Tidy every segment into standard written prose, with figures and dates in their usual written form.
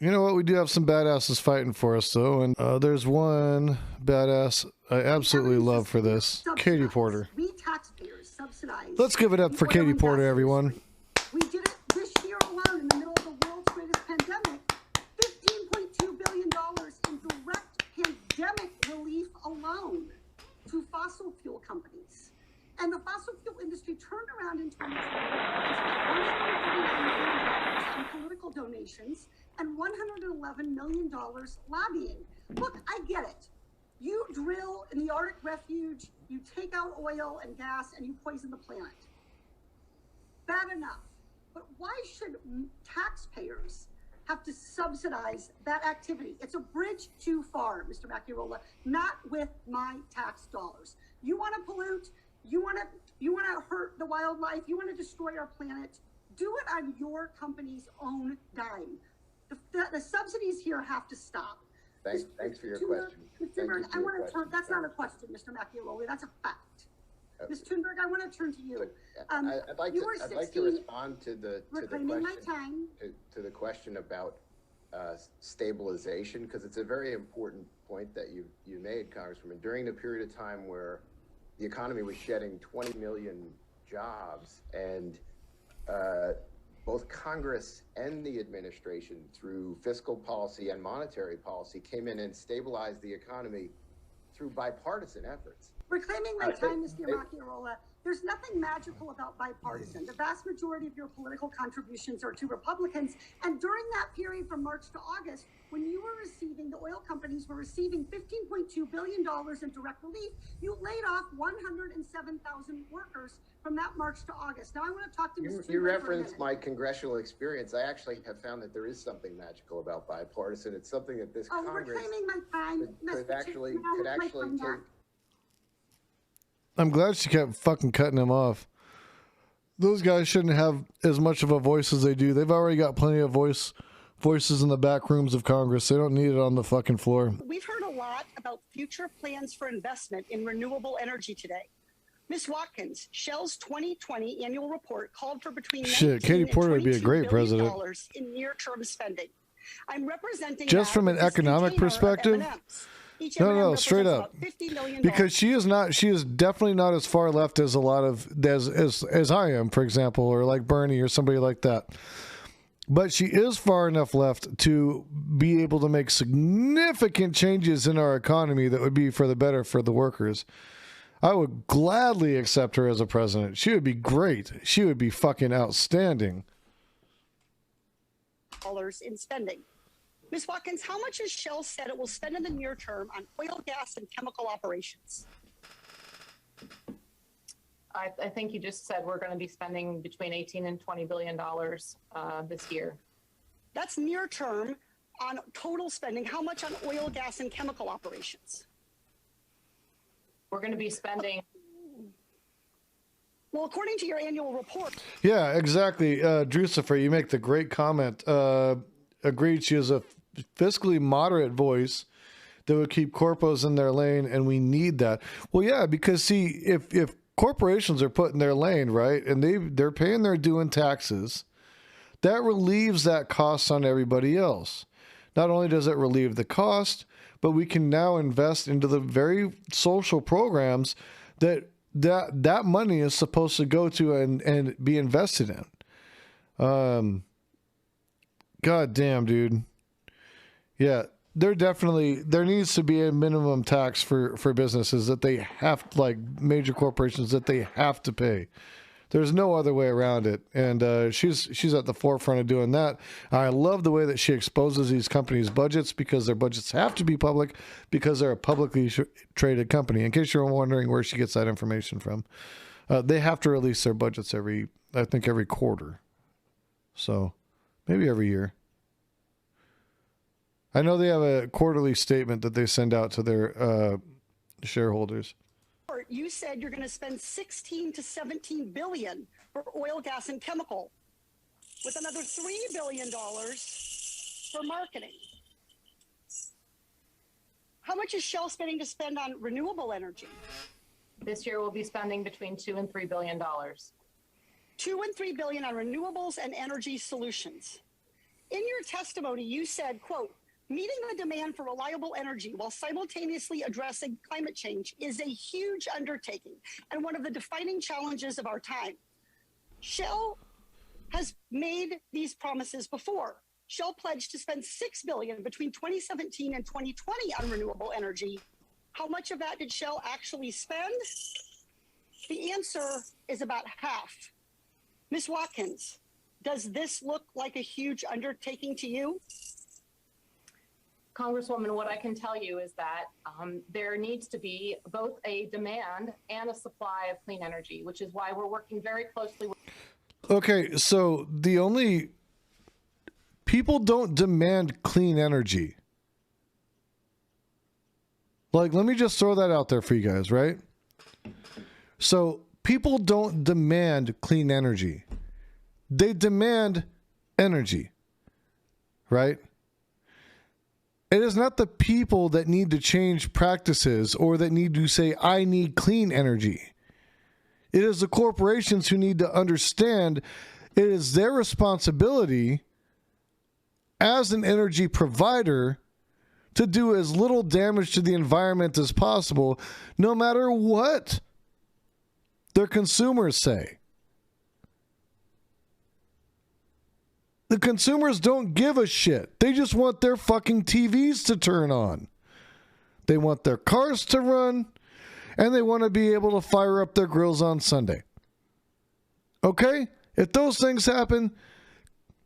You know what? We do have some badasses fighting for us, though, and there's one badass I absolutely love for this, Katie Porter. We taxpayers subsidize. Let's give it up for Katie Porter, everyone. We did it this year alone in the middle of the world's greatest pandemic. $15.2 billion in direct pandemic relief alone to fossil fuel companies. And the fossil fuel industry turned around in 2020 and spent $139 million on political donations and $111 million lobbying. Look, I get it. You drill in the Arctic refuge, you take out oil and gas, and you poison the planet. Bad enough. But why should taxpayers have to subsidize that activity? It's a bridge too far, Mr. Macchiarola, not with my tax dollars. You want to pollute, you want to hurt the wildlife, you want to destroy our planet, do it on your company's own dime. The subsidies here have to stop. Thanks for your question. Mr. Thunberg, I want to turn, that's not a question, Mr. Macchiarola, that's a fact. Ms. Thunberg, I want to turn to you. I'd like to respond to the question about stabilization, because it's a very important point that you made, Congresswoman. During the period of time where the economy was shedding 20 million jobs, and both Congress and the administration, through fiscal policy and monetary policy, came in and stabilized the economy through bipartisan efforts. Reclaiming my time, Mr. Macchiarola, there's nothing magical about bipartisan. The vast majority of your political contributions are to Republicans. And during that period from March to August, when you were receiving, the oil companies were receiving $15.2 billion in direct relief, you laid off 107,000 workers from that March to August. Now I want to talk to Mr. You referenced my congressional experience. I actually have found that there is something magical about bipartisan. It's something that this Congress reclaiming my time, could actually take. I'm glad she kept fucking cutting him off. Those guys shouldn't have as much of a voice as they do. They've already got plenty of voices in the back rooms of Congress. They don't need it on the fucking floor. We've heard a lot about future plans for investment in renewable energy today. Ms. Watkins, Shell's 2020 annual report called for between Katie Porter would be a great president in near-term spending. I'm representing just from an economic perspective. No, straight up. Because she is definitely not as far left as a lot of, as I am, for example, or like Bernie or somebody like that. But she is far enough left to be able to make significant changes in our economy that would be for the better for the workers. I would gladly accept her as a president. She would be great. She would be fucking outstanding. In spending. Ms. Watkins, how much has Shell said it will spend in the near term on oil, gas, and chemical operations? I think you just said we're going to be spending between $18 and $20 billion this year. That's near term on total spending. How much on oil, gas, and chemical operations? We're going to be spending. Well, according to your annual report. Yeah, exactly. Drucifer, you make the great comment. Agreed. She is a fiscally moderate voice that would keep corpos in their lane, and we need that. Well, yeah, because see, if corporations are put in their lane, right, and they're paying their due in taxes, that relieves that cost on everybody else. Not only does it relieve the cost, but we can now invest into the very social programs that money is supposed to go to and be invested in. God damn, dude. Yeah, there needs to be a minimum tax for businesses that they have, like major corporations, that they have to pay. There's no other way around it. And she's at the forefront of doing that. I love the way that she exposes these companies' budgets, because their budgets have to be public because they're a publicly traded company. In case you're wondering where she gets that information from, they have to release their budgets every quarter. So maybe every year. I know they have a quarterly statement that they send out to their shareholders. You said you're going to spend 16 to 17 billion for oil, gas, and chemical, with another $3 billion for marketing. How much is Shell spending to spend on renewable energy? This year we'll be spending between $2 and $3 billion. 2 and 3 billion on renewables and energy solutions. In your testimony, you said, quote, meeting the demand for reliable energy while simultaneously addressing climate change is a huge undertaking and one of the defining challenges of our time. Shell has made these promises before. Shell pledged to spend $6 billion between 2017 and 2020 on renewable energy. How much of that did Shell actually spend? The answer is about half. Ms. Watkins, does this look like a huge undertaking to you? Congresswoman, what I can tell you is that there needs to be both a demand and a supply of clean energy, which is why we're working very closely with. Okay, so the only people don't demand clean energy. Like, let me just throw that out there for you guys, right? So people don't demand clean energy. They demand energy, right? It is not the people that need to change practices or that need to say, I need clean energy. It is the corporations who need to understand it is their responsibility as an energy provider to do as little damage to the environment as possible, no matter what their consumers say. The consumers don't give a shit. They just want their fucking TVs to turn on. They want their cars to run, and they want to be able to fire up their grills on Sunday. Okay? If those things happen,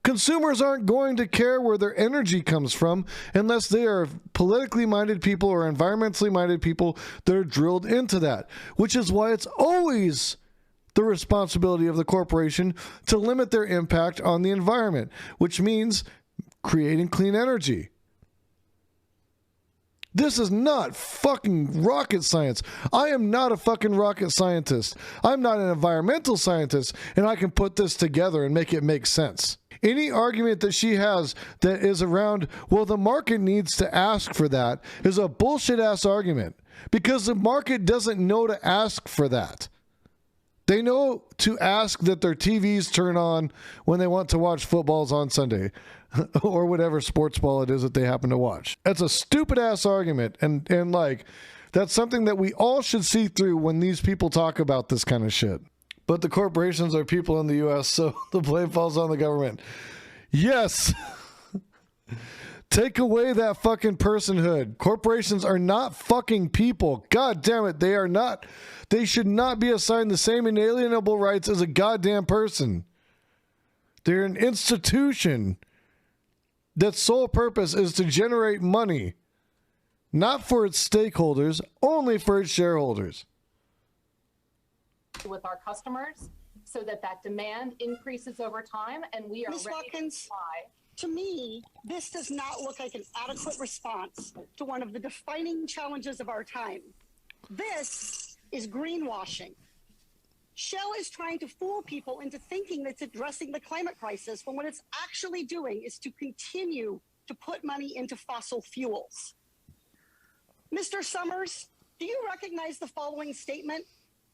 consumers aren't going to care where their energy comes from unless they are politically minded people or environmentally minded people that are drilled into that, which is why it's always the responsibility of the corporation to limit their impact on the environment, which means creating clean energy. This is not fucking rocket science. I am not a fucking rocket scientist. I'm not an environmental scientist, and I can put this together and make it make sense. Any argument that she has that is around, well, the market needs to ask for that, is a bullshit ass argument, because the market doesn't know to ask for that. They know to ask that their TVs turn on when they want to watch footballs on Sunday or whatever sports ball it is that they happen to watch. That's a stupid ass argument. And like, that's something that we all should see through when these people talk about this kind of shit. But the corporations are people in the U.S., so the blame falls on the government. Yes. Take away that fucking personhood. Corporations are not fucking people. God damn it. They are not. They should not be assigned the same inalienable rights as a goddamn person. They're an institution that's sole purpose is to generate money, not for its stakeholders, only for its shareholders. With our customers so that demand increases over time and we are Ms. ready Watkins, to supply. to me, this does not look like an adequate response to one of the defining challenges of our time. This is greenwashing. Shell is trying to fool people into thinking that it's addressing the climate crisis when what it's actually doing is to continue to put money into fossil fuels. Mr. Summers, do you recognize the following statement?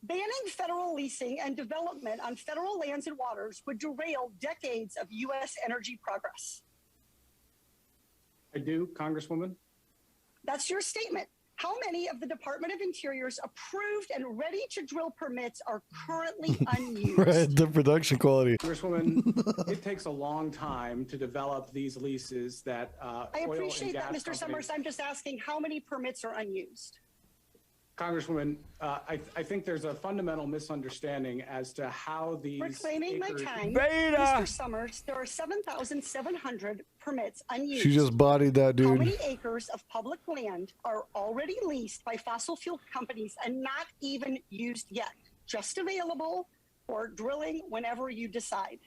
Banning federal leasing and development on federal lands and waters would derail decades of U.S. energy progress. I do, Congresswoman. That's your statement. How many of the Department of Interior's approved and ready to drill permits are currently unused? Right, the production quality. Congresswoman, it takes a long time to develop these leases that I appreciate that, Mr. Summers. I'm just asking how many permits are unused? Congresswoman, I think there's a fundamental misunderstanding as to how these Reclaiming my time, Beta. Mr. Summers, there are 7,700 permits unused. She just bodied that How dude. many acres of public land are already leased by fossil fuel companies and not even used yet, just available for drilling whenever you decide?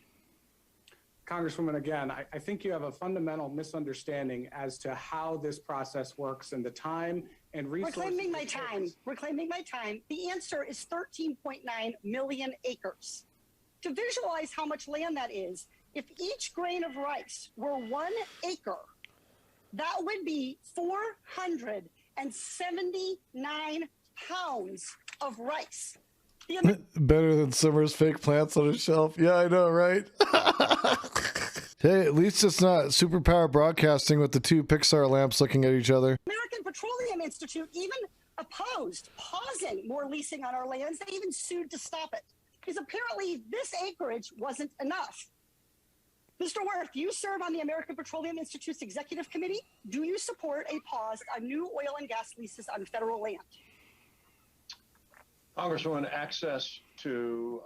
Congresswoman, again, I think you have a fundamental misunderstanding as to how this process works and the time and resources. Reclaiming my time. Reclaiming my time. The answer is 13.9 million acres. To visualize how much land that is, if each grain of rice were 1 acre, that would be 479 pounds of rice. Better than Summer's fake plants on a shelf. Yeah, I know, right? Hey, at least it's not superpower broadcasting with the two Pixar lamps looking at each other. American Petroleum Institute even opposed pausing more leasing on our lands. They even sued to stop it because apparently this acreage wasn't enough. Mr. Wirth, you serve on the American Petroleum Institute's executive committee. Do you support a pause on new oil and gas leases on federal land? Congresswoman, access to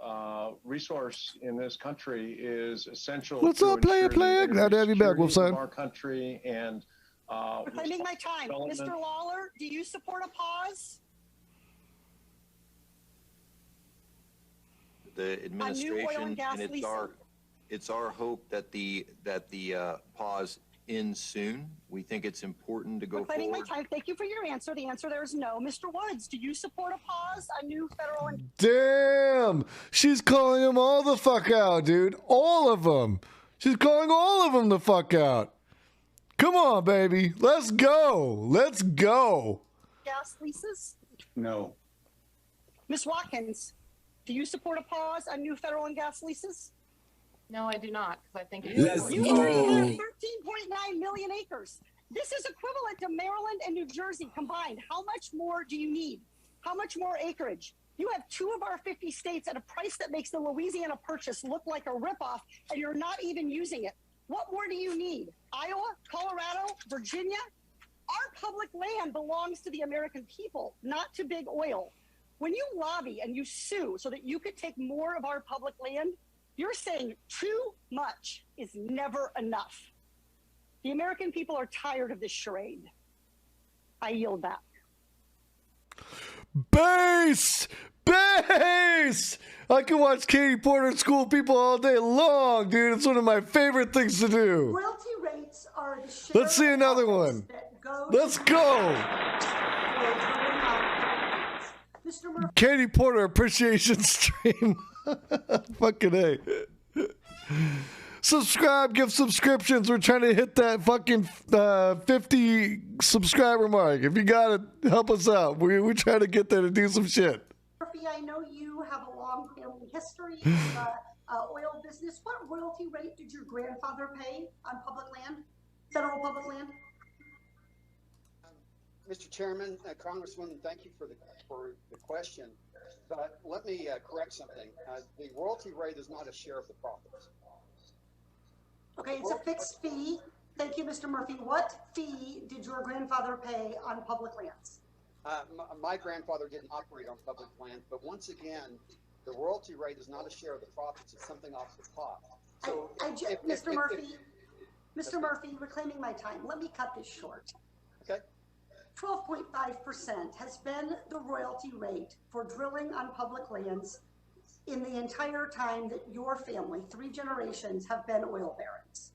resource in this country is essential. What's up, player? Glad to have you back, Wolfside. Our country and reclaiming my time. Mr. Lawler, do you support a pause? The administration, and it's our hope that the pause ends soon. We think it's important to go reclaiming forward. My time. Thank you for your answer. The answer there is no. Mr. Woods, do you support a pause on new federal? Damn, she's calling them all the fuck out, dude. All of them. She's calling all of them the fuck out. Come on, baby. Let's go. Let's go. Gas leases? No. Ms. Watkins, do you support a pause on new federal and gas leases? No, I do not, because I think You have 13.9 million acres. This is equivalent to Maryland and New Jersey combined. How much more do you need? How much more acreage? You have 2 of our 50 states at a price that makes the Louisiana Purchase look like a ripoff, and you're not even using it. What more do you need? Iowa, Colorado, Virginia? Our public land belongs to the American people, not to big oil. When you lobby and you sue so that you could take more of our public land, you're saying too much is never enough. The American people are tired of this charade. I yield back. Base! Base! I can watch Katie Porter school people all day long, dude. It's one of my favorite things to do. Royalty rates are the share. Let's see another one. Let's go. Mr. Murphy. Katie Porter appreciation stream. Fucking A. Subscribe, give subscriptions. We're trying to hit that fucking 50 subscriber mark. If you got it, help us out. We're trying to get there to do some shit. Murphy, I know you have a long family history in the oil business. What royalty rate did your grandfather pay on public land, federal public land? Mr. Chairman, Congresswoman, thank you for the question. But let me correct something. The royalty rate is not a share of the profits. Okay, it's a fixed fee. Thank you, Mr. Murphy. What fee did your grandfather pay on public lands? My grandfather didn't operate on public land, but once again, the royalty rate is not a share of the profits. It's something off the top. So, Mr. Murphy, reclaiming my time. Let me cut this short. Okay. 12.5% has been the royalty rate for drilling on public lands in the entire time that your family, 3 generations, have been oil barons.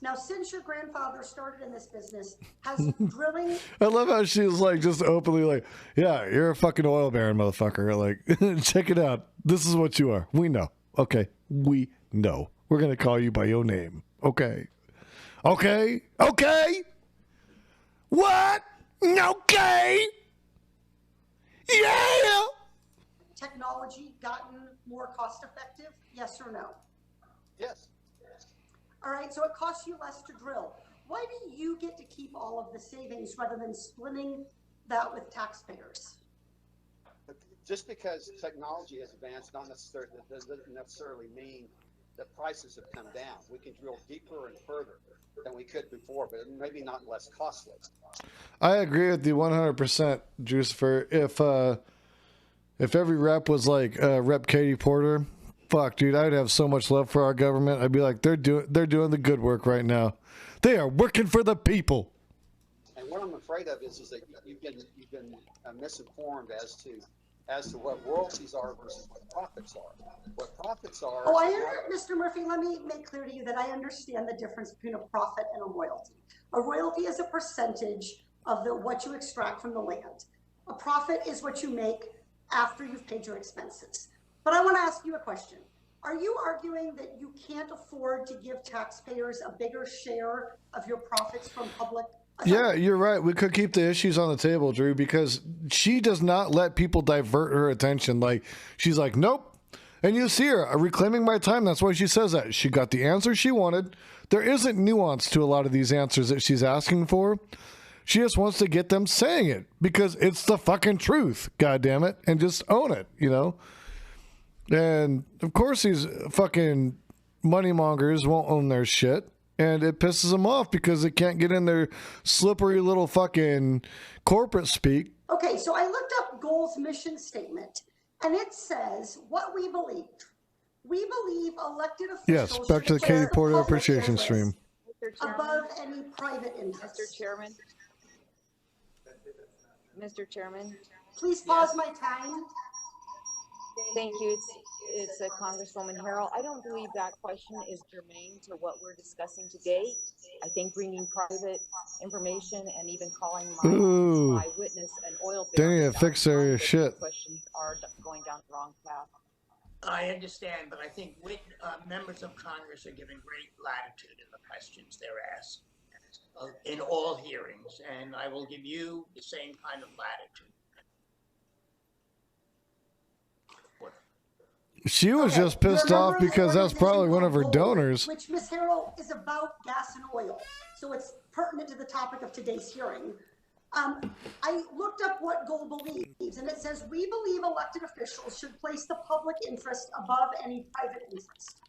Now, since your grandfather started in this business, has drilling... I love how she was like, just openly like, yeah, you're a fucking oil baron, motherfucker. Like, check it out. This is what you are. We know. Okay. We know. We're going to call you by your name. Okay. Okay. Okay. What? Okay. Yeah. Technology gotten more cost effective? Yes or no? yes. All right, so it costs you less to drill. Why do you get to keep all of the savings rather than splitting that with taxpayers? Just because technology has advanced, doesn't necessarily mean that prices have come down. We can drill deeper and further than we could before, but maybe not less costly. I agree with you 100%, Jucifer. If every rep was like Rep Katie Porter, fuck, dude, I'd have so much love for our government. I'd be like, they're doing the good work right now. They are working for the people. And what I'm afraid of is that you've been misinformed as to what royalties are versus what profits are. What profits are. Mr. Murphy, let me make clear to you that I understand the difference between a profit and a royalty. A royalty is a percentage of what you extract from the land. A profit is what you make after you've paid your expenses. But I want to ask you a question. Are you arguing that you can't afford to give taxpayers a bigger share of your profits from public? Yeah, you're right. We could keep the issues on the table, Drew, because she does not let people divert her attention. Like, she's like, nope, And you see her reclaiming my time. That's why she says that. She got the answer she wanted. There isn't nuance to a lot of these answers that she's asking for. She just wants to get them saying it because it's the fucking truth, God damn it, and just own it, you know? And of course these fucking money mongers won't own their shit, and it pisses them off because they can't get in their slippery little fucking corporate speak. Okay, so I looked up Ghouls' mission statement, and it says what we believe. We believe elected officials Yes, back to the should Katie place Porter public appreciation interest stream. above any private interest. Mr. Chairman. Mr. Chairman. Please pause my time. Thank you. It's Congresswoman Harrell. I don't believe that question is germane to what we're discussing today. I think bringing private information and even calling my witness an oil They need to fix their shit. Questions are going down the wrong path. I understand, but I think members of Congress are given great latitude in the questions they're asked in all hearings, and I will give you the same kind of latitude. She was just pissed off because that's probably one of her donors. Which, Ms. Harrell, is about gas and oil. So it's pertinent to the topic of today's hearing. I looked up what Goal believes, and it says, we believe elected officials should place the public interest above any private interest.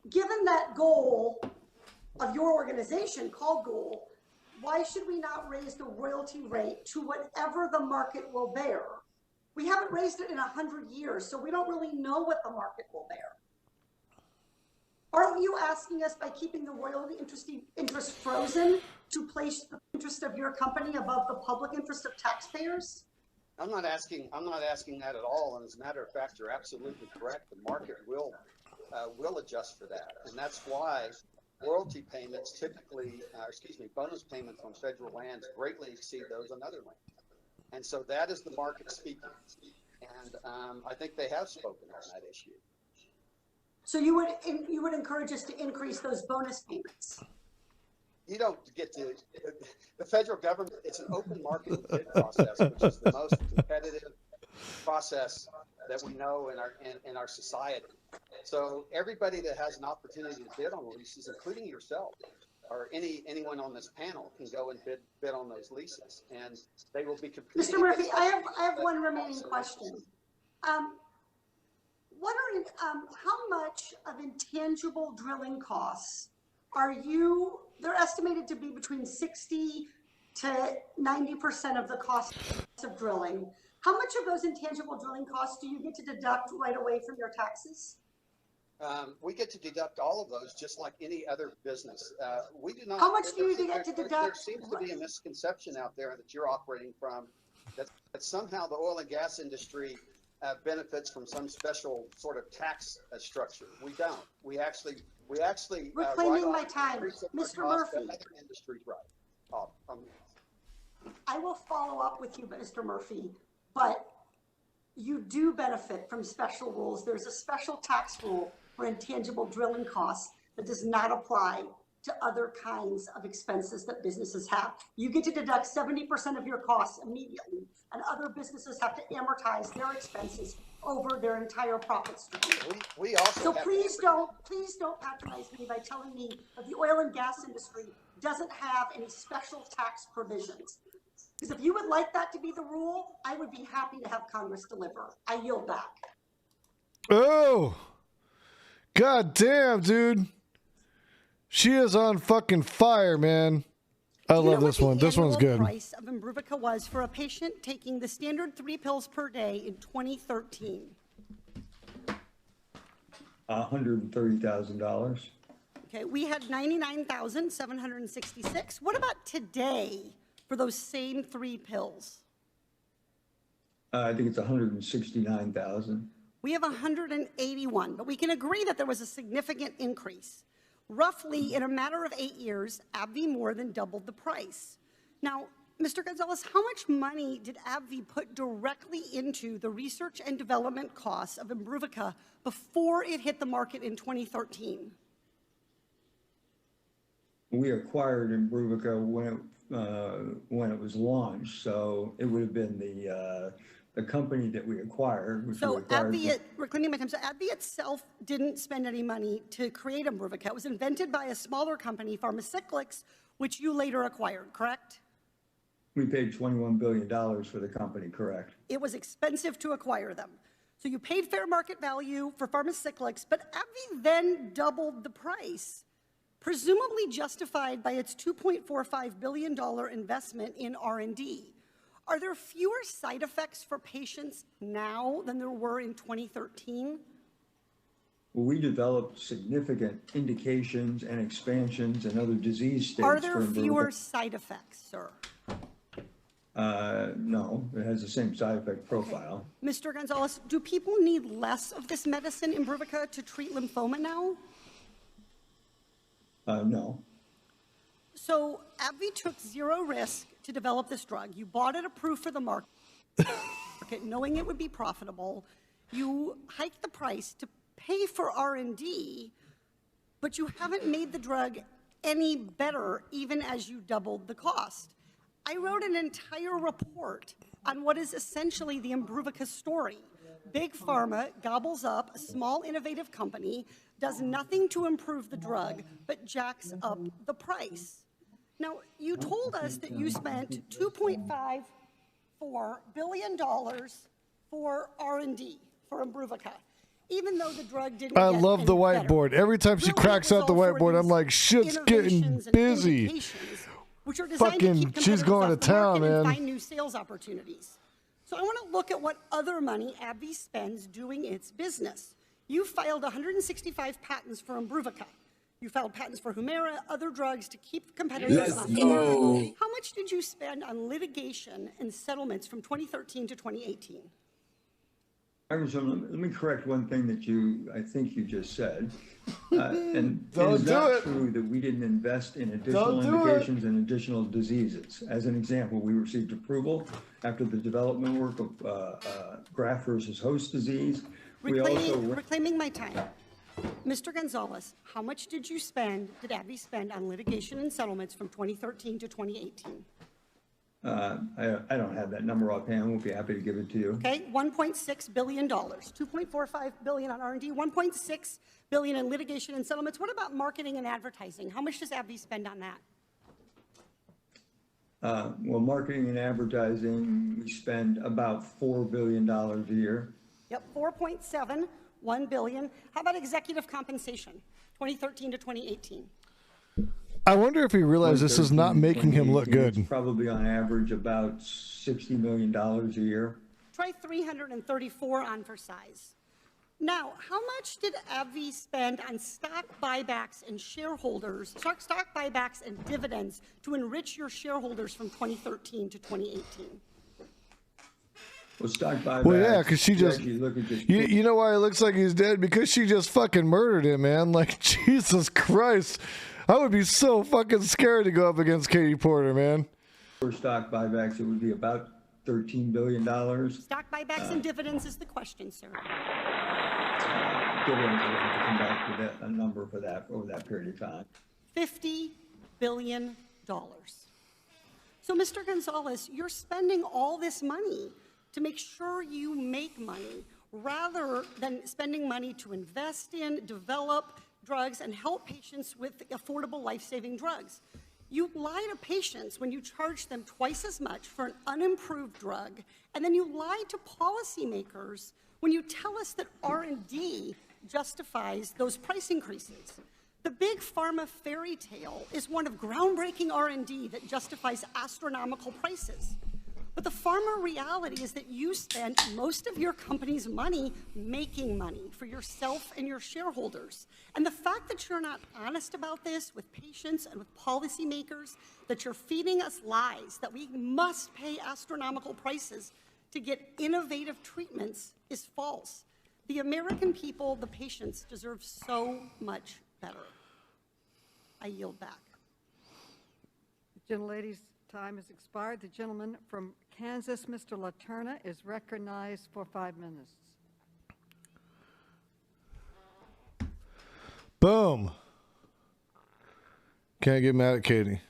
Given that goal of your organization called Goal, why should we not raise the royalty rate to whatever the market will bear? We haven't raised it in 100 years, so we don't really know what the market will bear. Aren't you asking us, by keeping the royalty interest frozen, to place the interest of your company above the public interest of taxpayers? I'm not asking that at all. And as a matter of fact, you're absolutely correct. The market will adjust for that, and that's why royalty payments typically, bonus payments on federal lands greatly exceed those on other lands. And so that is the market speaking. And I think they have spoken on that issue. So you would encourage us to increase those bonus payments? You don't get to, the federal government, it's an open market bid process, which is the most competitive process that we know in our society. So everybody that has an opportunity to bid on leases, including yourself, or anyone on this panel, can go and bid on those leases, and they will be competing. Mr. Murphy, I have one remaining question. How much of intangible drilling costs they're estimated to be between 60 to 90% of the cost of drilling. How much of those intangible drilling costs do you get to deduct right away from your taxes? We get to deduct all of those just like any other business. We do not. How much do you get to deduct? There seems to be a misconception out there that you're operating from, that somehow the oil and gas industry benefits from some special sort of tax structure. We don't. We actually. Reclaiming my time, Mr. Murphy. Industry's right. I will follow up with you, Mr. Murphy, but you do benefit from special rules. There's a special tax rule for intangible drilling costs that does not apply to other kinds of expenses that businesses have. You get to deduct 70% of your costs immediately, and other businesses have to amortize their expenses over their entire profit stream. We also so please don't patronize me by telling me that the oil and gas industry doesn't have any special tax provisions. Because if you would like that to be the rule, I would be happy to have Congress deliver. I yield back. Oh, god damn, dude. She is on fucking fire, man. I love this one. This one's good. The price of Imbruvica was for a patient taking the standard 3 pills per day in 2013. $130,000. Okay, we had 99,766. What about today for those same 3 pills? I think it's 169,000. We have 181, but we can agree that there was a significant increase. Roughly, in a matter of 8 years, AbbVie more than doubled the price. Now, Mr. Gonzalez, how much money did AbbVie put directly into the research and development costs of Imbruvica before it hit the market in 2013? We acquired Imbruvica when it was launched, so it would have been the the company that we acquired, which we So acquired. AbbVie, reclaiming my time, so AbbVie itself didn't spend any money to create Imbruvica. It was invented by a smaller company, Pharmacyclics, which you later acquired, correct? We paid $21 billion for the company, correct? It was expensive to acquire them. So you paid fair market value for Pharmacyclics, but AbbVie then doubled the price, presumably justified by its $2.45 billion investment in R&D. Are there fewer side effects for patients now than there were in 2013? Well, we developed significant indications and expansions and other disease states. Are there for fewer Imbruvica. side effects, sir? No, it has the same side effect profile. Mr. Gonzalez, do people need less of this medicine, Imbruvica, to treat lymphoma now? No. So AbbVie took zero risk to develop this drug. You bought it approved for the market, knowing it would be profitable. You hiked the price to pay for R&D, but you haven't made the drug any better even as you doubled the cost. I wrote an entire report on what is essentially the Imbruvica story. Big Pharma gobbles up a small innovative company, does nothing to improve the drug, but jacks up the price. Now, you told us that you spent $2.54 billion for R&D for Imbruvica, even though the drug didn't I get love the any whiteboard. better. Every time she Really, cracks it was out the all for whiteboard, I'm these like, shit's getting innovations and busy. indications, which are designed to Fucking, keep she's competitors going to off the market town, and man. find new sales opportunities. So I want to look at what other money AbbVie spends doing its business. You filed 165 patents for Imbruvica. You filed patents for Humira, other drugs to keep competitors off the market. How much did you spend on litigation and settlements from 2013 to 2018? Congressman, let me correct one thing that I think you just said. And it Don't is do not it. true that we didn't invest in additional Don't do it. indications and additional diseases. As an example, we received approval after the development work of graft versus host disease. Reclaiming my time. Mr. Gonzalez, how much did AbbVie spend on litigation and settlements from 2013 to 2018? I don't have that number offhand. We'll be happy to give it to you. Okay, $1.6 billion, $2.45 billion on R&D, $1.6 billion in litigation and settlements. What about marketing and advertising? How much does AbbVie spend on that? Well, marketing and advertising, we spend about $4 billion a year. Yep, 4.7, 1 billion. How about executive compensation, 2013 to 2018? I wonder if he realized this is not making him look good. It's probably on average about $60 million a year. Try 334 on for size. Now, how much did AbbVie spend on stock buybacks and stock buybacks and dividends to enrich your shareholders from 2013 to 2018? Well, stock buybacks. Well, yeah, because she just, look at this. you know why it looks like he's dead? Because she just fucking murdered him, man. Like, Jesus Christ. I would be so fucking scared to go up against Katie Porter, man. For stock buybacks, it would be about $13 billion. Stock buybacks and dividends is the question, sir. Dividends, we'll have to come back with a number for that over that period of time. $50 billion. So, Mr. Gonzalez, you're spending all this money to make sure you make money rather than spending money to invest in, develop drugs, and help patients with affordable life-saving drugs. You lie to patients when you charge them twice as much for an unimproved drug, and then you lie to policymakers when you tell us that R&D justifies those price increases. The big pharma fairy tale is one of groundbreaking R&D that justifies astronomical prices. But the pharma reality is that you spend most of your company's money making money for yourself and your shareholders. And the fact that you're not honest about this with patients and with policymakers, that you're feeding us lies, that we must pay astronomical prices to get innovative treatments is false. The American people, the patients, deserve so much better. I yield back. The gentlelady's time has expired. The gentleman from Kansas, Mr. LaTerna, is recognized for 5 minutes. Boom. Can't get mad at Katie.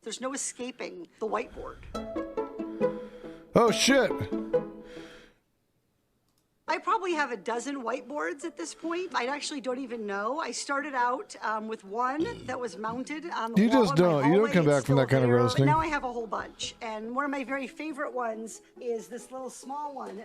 There's no escaping the whiteboard. Oh, shit. I probably have a dozen whiteboards at this point. I actually don't even know. I started out with one that was mounted on the You wall just in my don't. You don't hallway. come back It's from that still kind of there, roasting. But now I have a whole bunch. And one of my very favorite ones is this little small one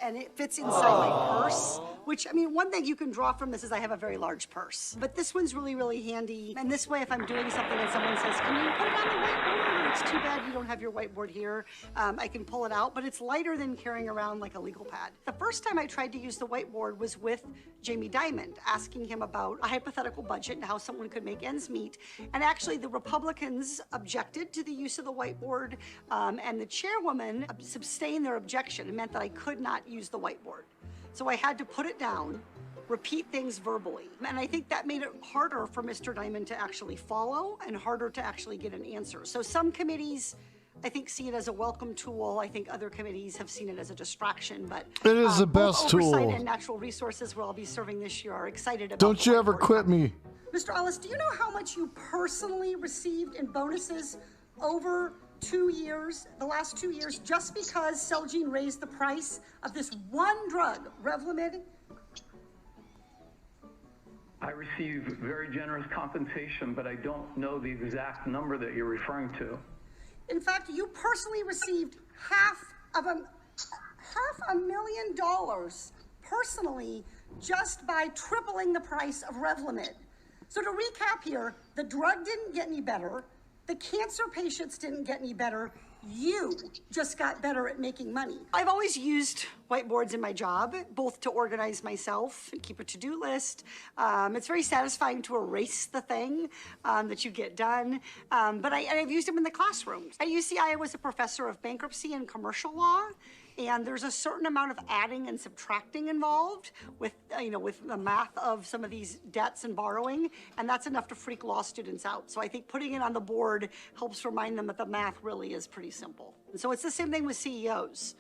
and it fits inside my purse, which, I mean, one thing you can draw from this is I have a very large purse. But this one's really, really handy. And this way, if I'm doing something and someone says, can you put it on the whiteboard? Or it's too bad you don't have your whiteboard here. I can pull it out, but it's lighter than carrying around like a legal pad. The first time I tried to use the whiteboard was with Jamie Dimon, asking him about a hypothetical budget and how someone could make ends meet. And actually, the Republicans objected to the use of the whiteboard, and the chairwoman sustained their objection. It meant that I could not use the whiteboard. So I had to put it down, repeat things verbally. And I think that made it harder for Mr. Dimon to actually follow and harder to actually get an answer. So some committees, I think, see it as a welcome tool. I think other committees have seen it as a distraction, but it is the best both Oversight tool. and Natural Resources, where I'll be serving this year, are excited about. Don't you ever quit me. Mr. Ellis, do you know how much you personally received in bonuses over 2 years, the last 2 years, just because Celgene raised the price of this one drug, Revlimid? I receive very generous compensation, but I don't know the exact number that you're referring to. In fact, you personally received $500,000 personally just by tripling the price of Revlimid. So to recap here, the drug didn't get any better. The cancer patients didn't get any better. You just got better at making money. I've always used whiteboards in my job, both to organize myself and keep a to-do list. It's very satisfying to erase the thing that you get done. But I've used them in the classroom. At UCI, I was a professor of bankruptcy and commercial law. And there's a certain amount of adding and subtracting involved with the math of some of these debts and borrowing, and that's enough to freak law students out. So I think putting it on the board helps remind them that the math really is pretty simple. And so it's the same thing with CEOs.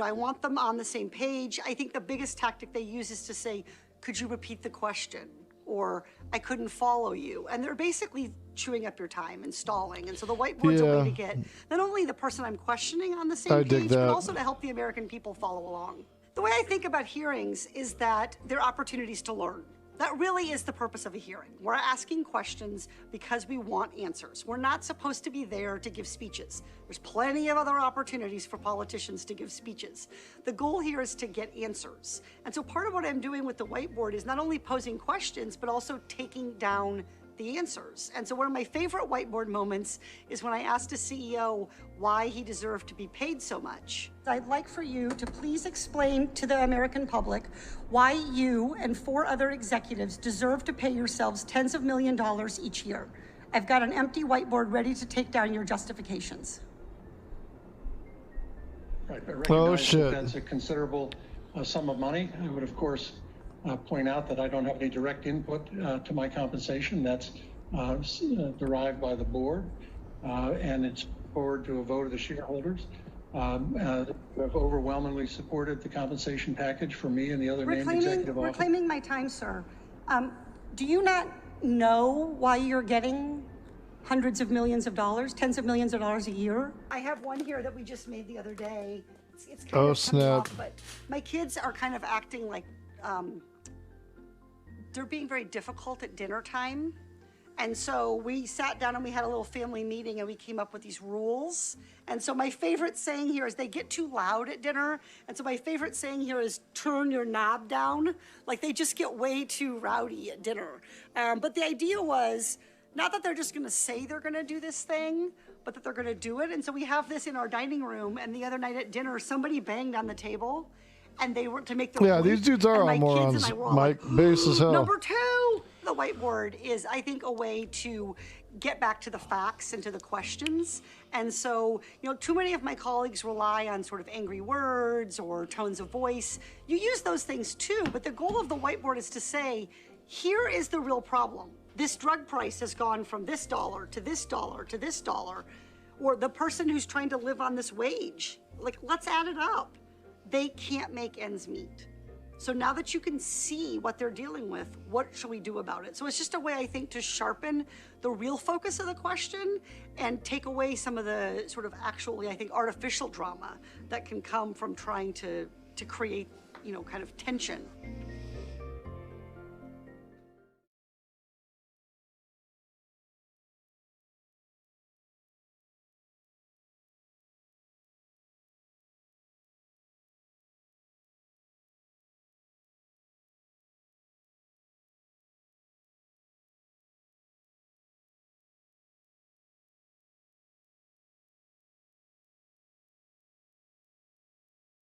I want them on the same page. I think the biggest tactic they use is to say, could you repeat the question? Or I couldn't follow you. And they're basically chewing up your time and stalling. And so the whiteboard's a way to get not only the person I'm questioning on the same page, but also to help the American people follow along. The way I think about hearings is that they're opportunities to learn. That really is the purpose of a hearing. We're asking questions because we want answers. We're not supposed to be there to give speeches. There's plenty of other opportunities for politicians to give speeches. The goal here is to get answers. And so part of what I'm doing with the whiteboard is not only posing questions, but also taking down the answers. And so one of my favorite whiteboard moments is when I asked a CEO why he deserved to be paid so much. I'd like for you to please explain to the American public why you and 4 other executives deserve to pay yourselves tens of millions of dollars each year. I've got an empty whiteboard ready to take down your justifications. Right, I recognize that that's a considerable sum of money. I would, of course, point out that I don't have any direct input to my compensation. That's derived by the board, and it's forward to a vote of the shareholders. Have overwhelmingly supported the compensation package for me and the other named executive officers. Reclaiming my time, sir. Do you not know why you're getting hundreds of millions of dollars, tens of millions of dollars a year? I have one here that we just made the other day. It's kind of coming off, but my kids are kind of acting like they're being very difficult at dinner time. And so we sat down and we had a little family meeting and we came up with these rules. And so my favorite saying here is they get too loud at dinner. And so my favorite saying here is turn your knob down. Like they just get way too rowdy at dinner. But the idea was not that they're just gonna say they're gonna do this thing, but that they're gonna do it. And so we have this in our dining room, and the other night at dinner, somebody banged on the table and they were to make the point, these dudes are all morons, Mike. Base as hell. Number 2, the whiteboard is, I think, a way to get back to the facts and to the questions. And so, too many of my colleagues rely on sort of angry words or tones of voice. You use those things too, but the goal of the whiteboard is to say, here is the real problem. This drug price has gone from this dollar to this dollar to this dollar, or the person who's trying to live on this wage. Like, let's add it up. They can't make ends meet. So now that you can see what they're dealing with, what should we do about it? So it's just a way, I think, to sharpen the real focus of the question and take away some of the sort of actually, I think, artificial drama that can come from trying to create kind of tension.